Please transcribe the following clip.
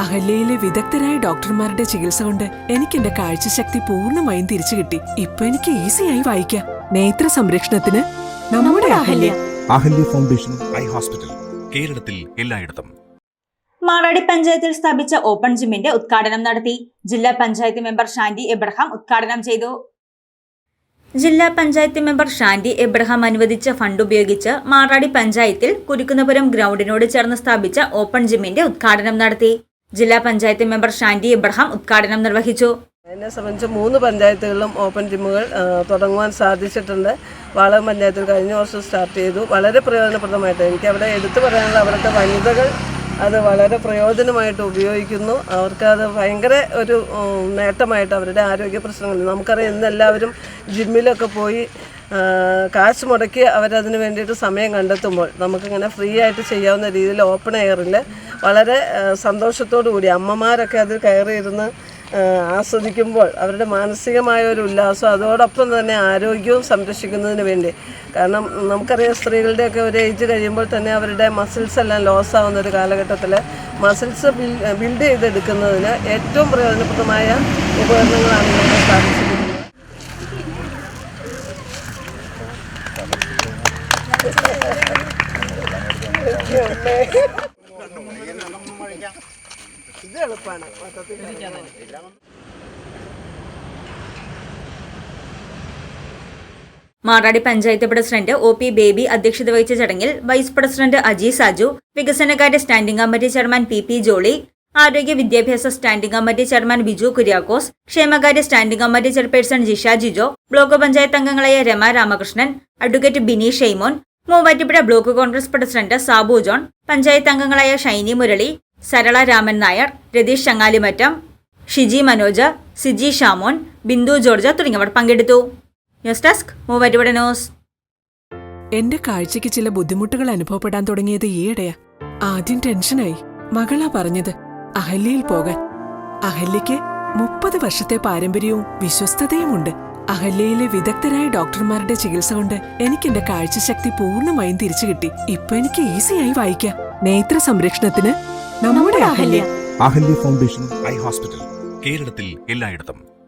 അഹല്യയിലെ വിദഗ്ധരായ ഡോക്ടർമാരുടെ ചികിത്സ കൊണ്ട് എനിക്ക് എന്റെ കാഴ്ചശക്തി പൂർണ്ണമായും തിരിച്ചു കിട്ടി. ഇപ്പൊ എനിക്ക് ഈസിയായി വായിക്കാം. നേത്ര സംരക്ഷണത്തിന് നമ്മുടെ Ahalya. Ahalya foundation eye hospital, കേരളത്തിൽ എല്ലായിടത്തും. മാറാടി പഞ്ചായത്തിൽ സ്ഥാപിച്ച ഓപ്പൺ ജിമ്മിന്റെ ഉദ്ഘാടനം നടത്തി. ജില്ലാ പഞ്ചായത്ത് മെമ്പർ ഷാൻഡി എബ്രഹാം ഉദ്ഘാടനം ചെയ്തു. ജില്ലാ പഞ്ചായത്ത് മെമ്പർ ഷാൻഡി എബ്രഹാം അനുവദിച്ച ഫണ്ട് ഉപയോഗിച്ച് മാറാടി പഞ്ചായത്തിൽ കുരുക്കുന്നപുരം ഗ്രൗണ്ടിനോട് ചേർന്ന് സ്ഥാപിച്ച ഓപ്പൺ ജിമ്മിന്റെ ഉദ്ഘാടനം നടത്തി. ജില്ലാ പഞ്ചായത്ത് മെമ്പർ ഷാൻഡി എബ്രഹാം ഉദ്ഘാടനം നിർവഹിച്ചു. എന്നെ സംബന്ധിച്ച് 3 പഞ്ചായത്തുകളിലും ഓപ്പൺ ജിമ്മുകൾ തുടങ്ങുവാൻ സാധിച്ചിട്ടുണ്ട്. വാളകം പഞ്ചായത്തിൽ കഴിഞ്ഞ വർഷം സ്റ്റാർട്ട് ചെയ്തു. വളരെ പ്രയോജനപ്രദമായിട്ട് എനിക്ക് അവിടെ എടുത്തു പറയാനുള്ള അവിടുത്തെ വനിതകൾ അത് വളരെ പ്രയോജനമായിട്ട് ഉപയോഗിക്കുന്നു. അവർക്കത് ഭയങ്കര ഒരു നേട്ടമായിട്ട് അവരുടെ ആരോഗ്യ പ്രശ്നങ്ങൾ നമുക്കറിയാം. ഇന്നെല്ലാവരും ജിമ്മിലൊക്കെ പോയി കാശ് മുടക്കി അവരതിന് വേണ്ടിയിട്ട് സമയം കണ്ടെത്തുമ്പോൾ നമുക്കിങ്ങനെ ഫ്രീ ആയിട്ട് ചെയ്യാവുന്ന രീതിയിൽ ഓപ്പൺ എയറിൽ വളരെ സന്തോഷത്തോടു കൂടി അമ്മമാരൊക്കെ അതിൽ കയറിയിരുന്ന് ആസ്വദിക്കുമ്പോൾ അവരുടെ മാനസികമായ ഒരു ഉല്ലാസം, അതോടൊപ്പം തന്നെ ആരോഗ്യവും സംരക്ഷിക്കുന്നതിന് വേണ്ടി. കാരണം നമുക്കറിയാം സ്ത്രീകളുടെയൊക്കെ ഒരു ഏജ് കഴിയുമ്പോൾ തന്നെ അവരുടെ മസിൽസ് എല്ലാം ലോസ് ആവുന്ന ഒരു കാലഘട്ടത്തിൽ മസിൽസ് ബിൽഡ് ചെയ്തെടുക്കുന്നതിന് ഏറ്റവും പ്രയോജനപ്രദമായ ഉപകരണങ്ങളാണ് ഇവിടെ സ്ഥാപിച്ചിരിക്കുന്നത്. ഇത് എളുപ്പമാണ്. മാറാടി പഞ്ചായത്ത് പ്രസിഡന്റ് OP ബേബി അധ്യക്ഷത വഹിച്ച ചടങ്ങിൽ വൈസ് പ്രസിഡന്റ് അജി സാജു, വികസനകാര്യ standing committee chairman PP Jolly, ആരോഗ്യ വിദ്യാഭ്യാസ standing committee chairman Biju Kuriakose, ക്ഷേമകാര്യ standing committee chairperson Jisha Jijo, block panchayat അംഗങ്ങളായ Rama Ramakrishnan, advocate Bini Shaimon, Muvattupuzha block Congress president Sabu John, panchayat അംഗങ്ങളായ ഷൈനി മുരളി, സരള രാമൻ നായർ, രതീഷ് ചങ്ങാലിമറ്റം, ഷിജി മനോജ്, സിജി ഷാമോൻ, ബിന്ദു ജോർജ് തുടങ്ങിയവർ പങ്കെടുത്തു. News desk Muvattupuzha news. എന്റെ കാഴ്ചയ്ക്ക് ചില ബുദ്ധിമുട്ടുകൾ അനുഭവപ്പെടാൻ തുടങ്ങിയത് ഈയിടെയാ. ആദ്യം ടെൻഷനായി. മകളാ പറഞ്ഞത് അഹല്യയിൽ പോകാൻ. അഹല്യയ്ക്ക് 30 വർഷത്തെ പാരമ്പര്യവും വിശ്വസ്തതയുമുണ്ട്. അഹല്യയിലെ വിദഗ്ധരായ ഡോക്ടർമാരുടെ ചികിത്സ കൊണ്ട് എനിക്ക് എന്റെ കാഴ്ചശക്തി പൂർണ്ണമായും തിരിച്ചു കിട്ടി. ഇപ്പൊ എനിക്ക് ഈസിയായി വായിക്കാം. നേത്ര സംരക്ഷണത്തിന് നമ്മുടെ Ahalya. Ahalya foundation eye hospital, കേരളത്തിൽ എല്ലായിടത്തും.